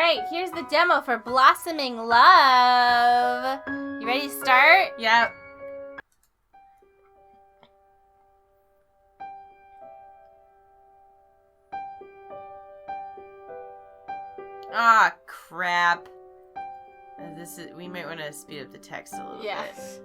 Alright, here's the demo for Blossoming Love. You ready to start? Yep. Ah, crap. We might want to speed up the text a little bit.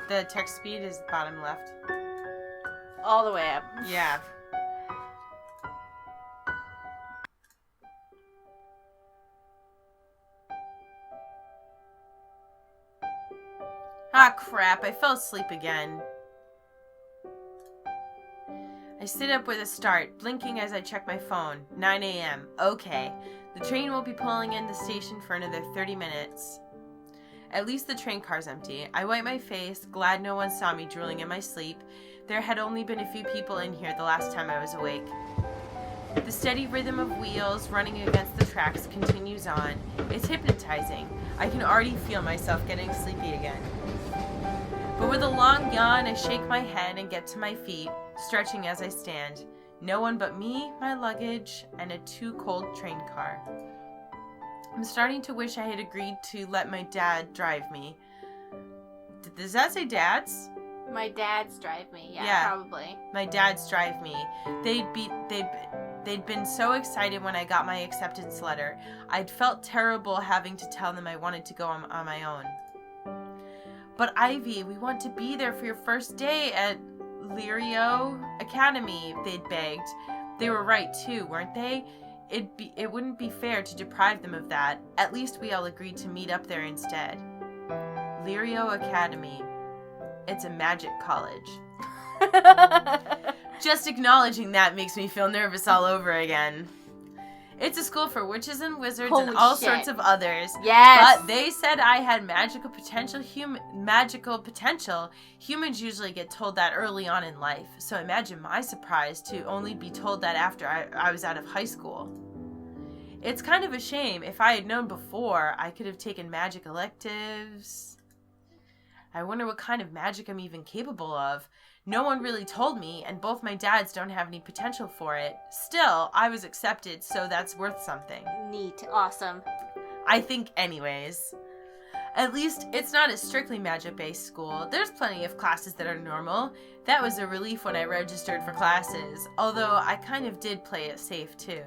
The text speed is bottom left. All the way up. Yeah. Ah, crap. I fell asleep again. I sit up with a start, blinking as I check my phone. 9 a.m. Okay. The train will be pulling in the station for another 30 minutes. At least the train car's empty. I wipe my face, glad no one saw me drooling in my sleep. There had only been a few people in here the last time I was awake. The steady rhythm of wheels running against the tracks continues on. It's hypnotizing. I can already feel myself getting sleepy again. But with a long yawn, I shake my head and get to my feet, stretching as I stand. No one but me, my luggage, and a too-cold train car. I'm starting to wish I had agreed to let my dad drive me. Does that say dads? My dad's drive me. Yeah, probably. My dad's drive me. They'd been so excited when I got my acceptance letter. I'd felt terrible having to tell them I wanted to go on my own. But Ivy, we want to be there for your first day at Lirio Academy, they'd begged. They were right too, weren't they? It wouldn't be fair to deprive them of that. At least we all agreed to meet up there instead. Lirio Academy. It's a magic college. Just acknowledging that makes me feel nervous all over again. It's a school for witches and wizards and all sorts of others. Yes. But they said I had magical potential. Humans usually get told that early on in life. So imagine my surprise to only be told that after I was out of high school. It's kind of a shame. If I had known before, I could have taken magic electives. I wonder what kind of magic I'm even capable of. No one really told me, and both my dads don't have any potential for it. Still, I was accepted, so that's worth something. Neat. Awesome. I think anyways. At least, it's not a strictly magic-based school. There's plenty of classes that are normal. That was a relief when I registered for classes, although I kind of did play it safe too.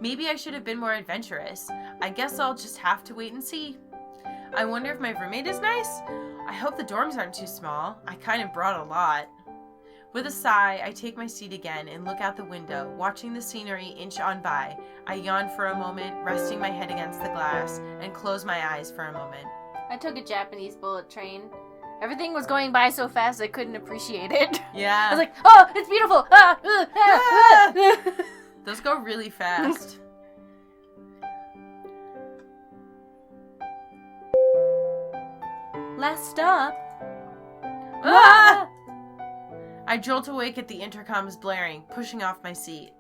Maybe I should have been more adventurous. I guess I'll just have to wait and see. I wonder if my roommate is nice? I hope the dorms aren't too small. I kind of brought a lot. With a sigh, I take my seat again and look out the window, watching the scenery inch on by. I yawn for a moment, resting my head against the glass, and close my eyes for a moment. I took a Japanese bullet train. Everything was going by so fast I couldn't appreciate it. Yeah. I was like, oh, it's beautiful! Those go really fast. Last stop. Ah! I jolt awake at the intercom's blaring, pushing off my seat,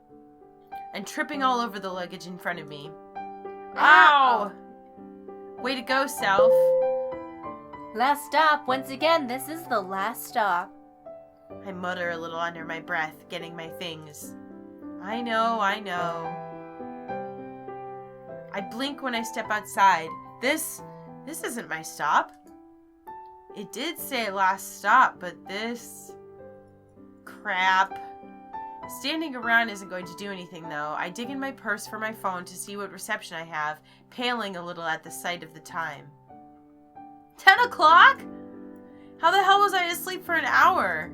and tripping all over the luggage in front of me. Ow! Way to go, self. Last stop. Once again, this is the last stop. I mutter a little under my breath, getting my things. I know. I blink when I step outside. This isn't my stop. It did say last stop, but this... crap. Standing around isn't going to do anything, though. I dig in my purse for my phone to see what reception I have, paling a little at the sight of the time. 10 o'clock? How the hell was I asleep for an hour?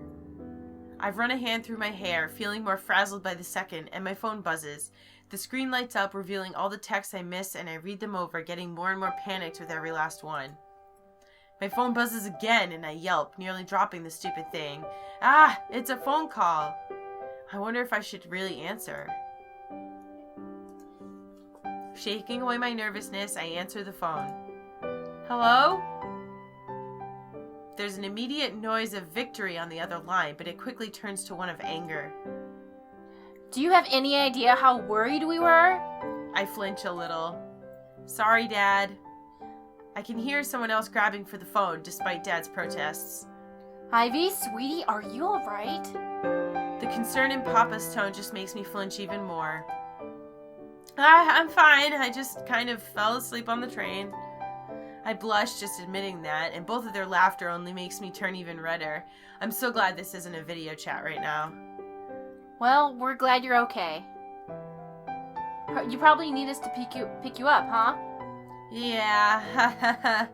I've run a hand through my hair, feeling more frazzled by the second, and my phone buzzes. The screen lights up, revealing all the texts I miss, and I read them over, getting more and more panicked with every last one. My phone buzzes again, and I yelp, nearly dropping the stupid thing. Ah, it's a phone call. I wonder if I should really answer. Shaking away my nervousness, I answer the phone. Hello? There's an immediate noise of victory on the other line, but it quickly turns to one of anger. Do you have any idea how worried we were? I flinch a little. Sorry, Dad. I can hear someone else grabbing for the phone despite Dad's protests. Ivy, sweetie, are you alright? The concern in Papa's tone just makes me flinch even more. I'm fine. I just kind of fell asleep on the train. I blush just admitting that, and both of their laughter only makes me turn even redder. I'm so glad this isn't a video chat right now. Well, we're glad you're okay. You probably need us to pick you up, huh? Yeah.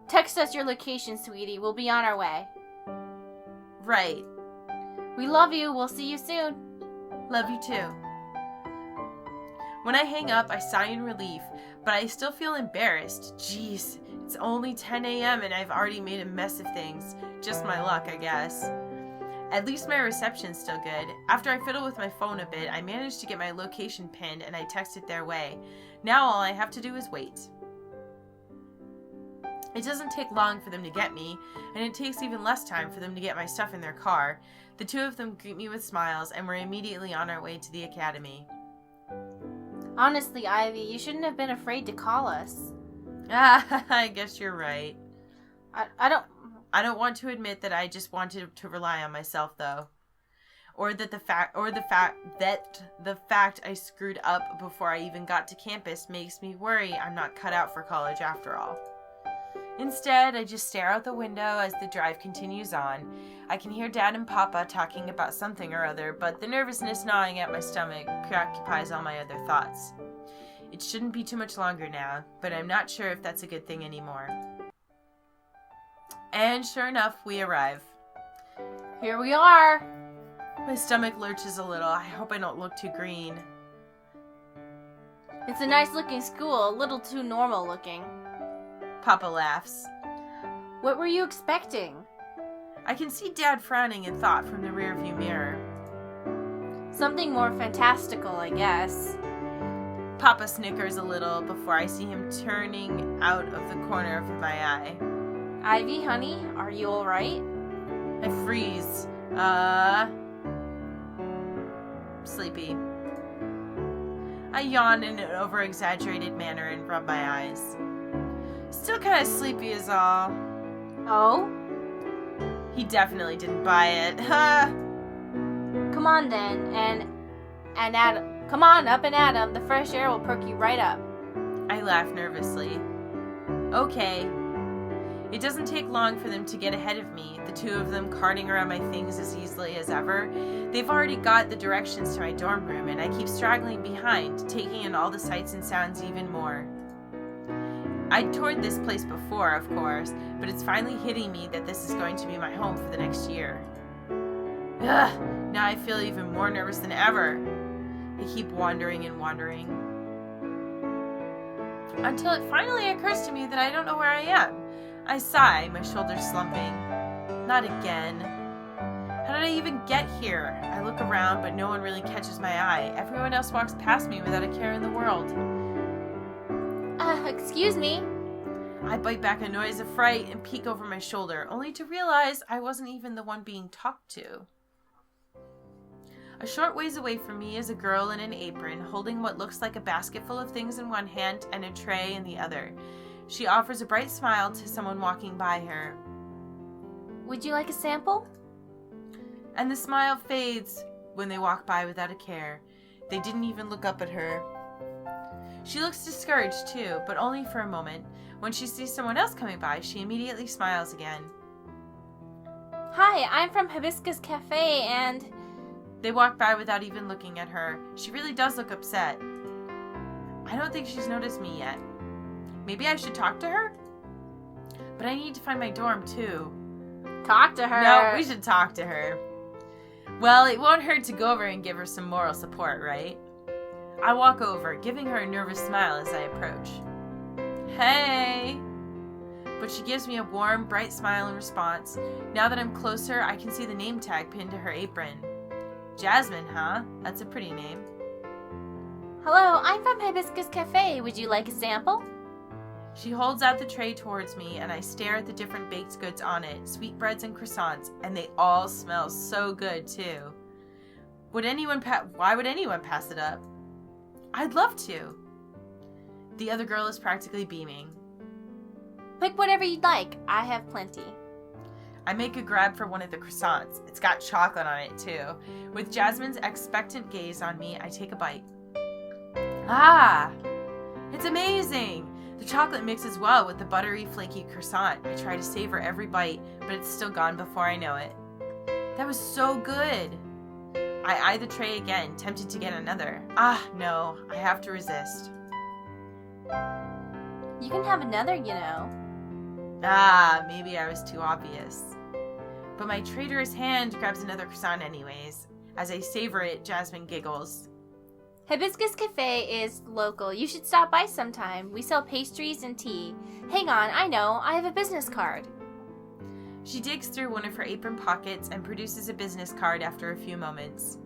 Text us your location, sweetie. We'll be on our way. Right. We love you. We'll see you soon. Love you too. When I hang up, I sigh in relief, but I still feel embarrassed. Jeez, it's only 10 a.m. and I've already made a mess of things. Just my luck, I guess. At least my reception's still good. After I fiddle with my phone a bit, I managed to get my location pinned and I text it their way. Now all I have to do is wait. It doesn't take long for them to get me, and it takes even less time for them to get my stuff in their car. The two of them greet me with smiles, and we're immediately on our way to the academy. Honestly, Ivy, you shouldn't have been afraid to call us. I guess you're right. I don't want to admit that I just wanted to rely on myself, though. Or the fact I screwed up before I even got to campus makes me worry I'm not cut out for college after all. Instead, I just stare out the window as the drive continues on. I can hear Dad and Papa talking about something or other, but the nervousness gnawing at my stomach preoccupies all my other thoughts. It shouldn't be too much longer now, but I'm not sure if that's a good thing anymore. And sure enough, we arrive. Here we are. My stomach lurches a little. I hope I don't look too green. It's a nice looking school, a little too normal looking. Papa laughs. What were you expecting? I can see Dad frowning in thought from the rearview mirror. Something more fantastical, I guess. Papa snickers a little before I see him turning out of the corner of my eye. Ivy, honey, are you alright? I freeze. Sleepy. I yawn in an over-exaggerated manner and rub my eyes. Still kind of sleepy is all. Oh? He definitely didn't buy it. Come on then, and Adam. Come on, up and Adam. The fresh air will perk you right up. I laugh nervously. Okay. It doesn't take long for them to get ahead of me, the two of them carting around my things as easily as ever. They've already got the directions to my dorm room, and I keep straggling behind, taking in all the sights and sounds even more. I'd toured this place before, of course, but it's finally hitting me that this is going to be my home for the next year. Ugh, now I feel even more nervous than ever. I keep wandering and wandering. Until it finally occurs to me that I don't know where I am. I sigh, my shoulders slumping. Not again. How did I even get here? I look around, but no one really catches my eye. Everyone else walks past me without a care in the world. Excuse me? I bite back a noise of fright and peek over my shoulder, only to realize I wasn't even the one being talked to. A short ways away from me is a girl in an apron, holding what looks like a basket full of things in one hand and a tray in the other. She offers a bright smile to someone walking by her. Would you like a sample? And the smile fades when they walk by without a care. They didn't even look up at her. She looks discouraged too, but only for a moment. When she sees someone else coming by, she immediately smiles again. Hi, I'm from Hibiscus Cafe and... They walk by without even looking at her. She really does look upset. I don't think she's noticed me yet. Maybe I should talk to her? But I need to find my dorm too. Talk to her. No, we should talk to her. Well, it won't hurt to go over and give her some moral support, right? I walk over, giving her a nervous smile as I approach. Hey! But she gives me a warm, bright smile in response. Now that I'm closer, I can see the name tag pinned to her apron. Jasmine, huh? That's a pretty name. Hello, I'm from Hibiscus Cafe. Would you like a sample? She holds out the tray towards me, and I stare at the different baked goods on it, sweetbreads and croissants, and they all smell so good, too. Why would anyone pass it up? I'd love to. The other girl is practically beaming. Pick whatever you'd like. I have plenty. I make a grab for one of the croissants. It's got chocolate on it, too. With Jasmine's expectant gaze on me, I take a bite. Ah! It's amazing! The chocolate mixes well with the buttery, flaky croissant. I try to savor every bite, but it's still gone before I know it. That was so good! I eye the tray again, tempted to get another. Ah, no. I have to resist. You can have another, you know. Ah, maybe I was too obvious. But my traitorous hand grabs another croissant anyways. As I savor it, Jasmine giggles. Hibiscus Cafe is local. You should stop by sometime. We sell pastries and tea. Hang on, I know. I have a business card. She digs through one of her apron pockets and produces a business card after a few moments.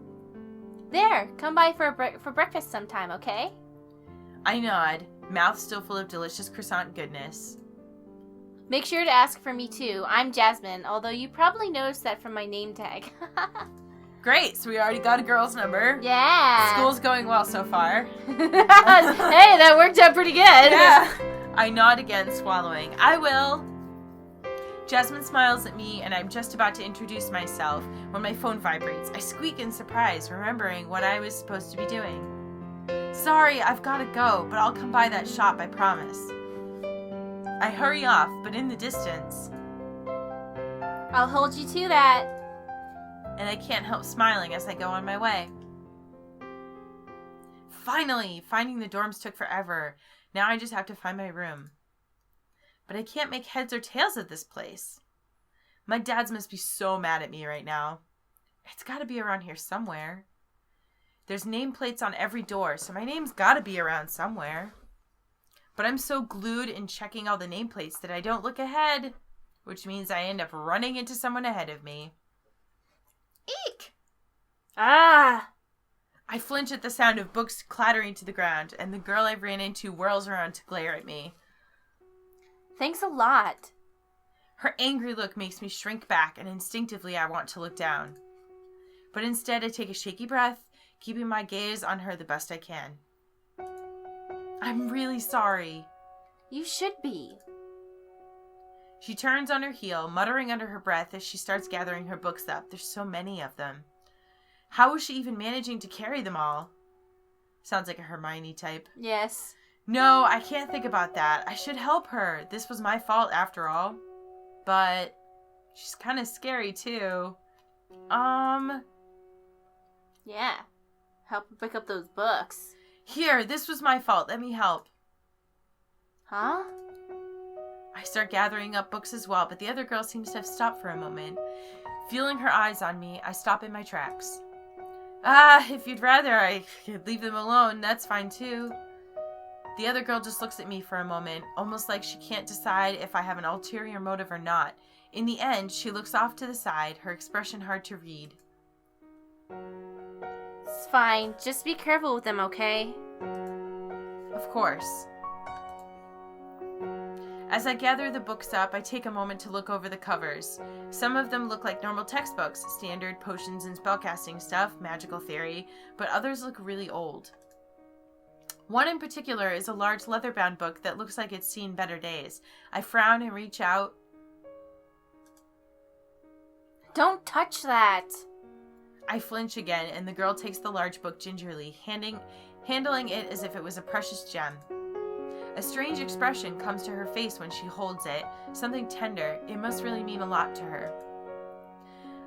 There, come by for breakfast sometime, okay? I nod, mouth still full of delicious croissant goodness. Make sure to ask for me too. I'm Jasmine, although you probably noticed that from my name tag. Great, so we already got a girl's number. Yeah. School's going well so far. Hey, that worked out pretty good. Yeah. I nod again, swallowing. I will. Jasmine smiles at me, and I'm just about to introduce myself when my phone vibrates. I squeak in surprise, remembering what I was supposed to be doing. Sorry, I've got to go, but I'll come by that shop, I promise. I hurry off, but in the distance. I'll hold you to that. And I can't help smiling as I go on my way. Finally, finding the dorms took forever. Now I just have to find my room. But I can't make heads or tails of this place. My dads must be so mad at me right now. It's got to be around here somewhere. There's nameplates on every door, so my name's got to be around somewhere. But I'm so glued in checking all the nameplates that I don't look ahead, which means I end up running into someone ahead of me. Eek! Ah! I flinch at the sound of books clattering to the ground, and the girl I ran into whirls around to glare at me. Thanks a lot. Her angry look makes me shrink back, and instinctively I want to look down. But instead I take a shaky breath, keeping my gaze on her the best I can. I'm really sorry. You should be. She turns on her heel, muttering under her breath as she starts gathering her books up. There's so many of them. How is she even managing to carry them all? Sounds like a Hermione type. Yes. No, I can't think about that. I should help her. This was my fault after all. But she's kind of scary too. Yeah. Help her pick up those books. Here, this was my fault. Let me help. Huh? I start gathering up books as well, but the other girl seems to have stopped for a moment. Feeling her eyes on me, I stop in my tracks. If you'd rather I could leave them alone, that's fine too. The other girl just looks at me for a moment, almost like she can't decide if I have an ulterior motive or not. In the end, she looks off to the side, her expression hard to read. It's fine. Just be careful with them, okay? Of course. As I gather the books up, I take a moment to look over the covers. Some of them look like normal textbooks, standard potions and spellcasting stuff, magical theory, but others look really old. One in particular is a large leather-bound book that looks like it's seen better days. I frown and reach out. Don't touch that! I flinch again, and the girl takes the large book gingerly, handling it as if it was a precious gem. A strange expression comes to her face when she holds it, something tender. It must really mean a lot to her.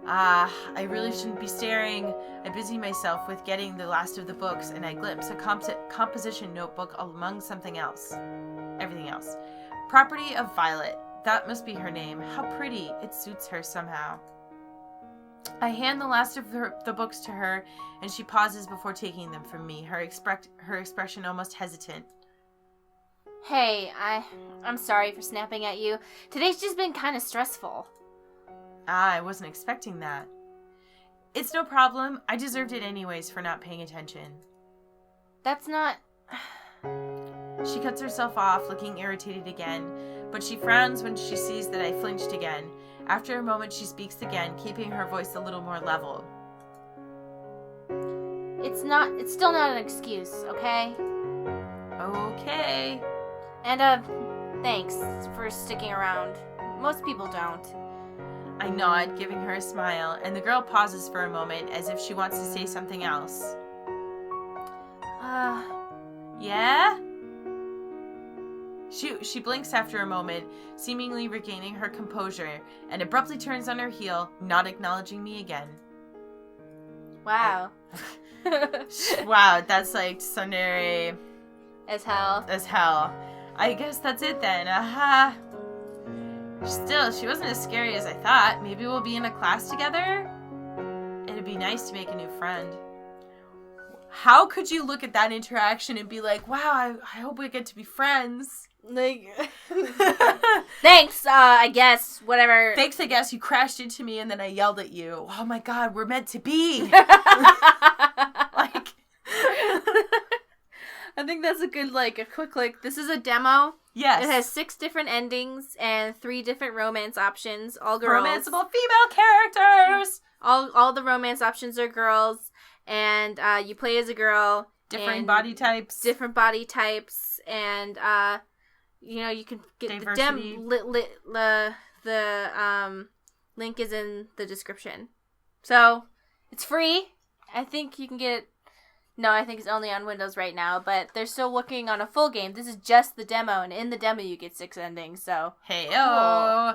I really shouldn't be staring. I busy myself with getting the last of the books, and I glimpse a composition notebook among everything else. Property of Violet. That must be her name. How pretty. It suits her somehow. I hand the last of the books to her, and she pauses before taking them from me, her expression almost hesitant. Hey, I'm sorry for snapping at you. Today's just been kind of stressful. I wasn't expecting that. It's no problem. I deserved it anyways for not paying attention. That's not... She cuts herself off, looking irritated again, but she frowns when she sees that I flinched again. After a moment, she speaks again, keeping her voice a little more level. it's still not an excuse, okay? Okay. And, thanks for sticking around. Most people don't. I nod, giving her a smile, and the girl pauses for a moment as if she wants to say something else. Yeah? She blinks after a moment, seemingly regaining her composure, and abruptly turns on her heel, not acknowledging me again. Wow. Wow, that's like tsundere As hell. as hell. I guess that's it then. Still, she wasn't as scary as I thought. Maybe we'll be in a class together? It'd be nice to make a new friend. How could you look at that interaction and be like, wow, I hope we get to be friends? Like, thanks, I guess, whatever. Thanks, I guess. You crashed into me and then I yelled at you. Oh my god, we're meant to be. Like, I think that's a good, a quick, this is a demo. yes. It has 6 different endings and 3 different romance options, all girls. Romanceable female characters. All the romance options are girls, and you play as a girl. Different body types. Different body types, and you can get diversity. The link is in the description. So it's free. I think you can get it. No, I think it's only on Windows right now, but they're still working on a full game. This is just the demo, and in the demo you get 6 endings. So Hey-o.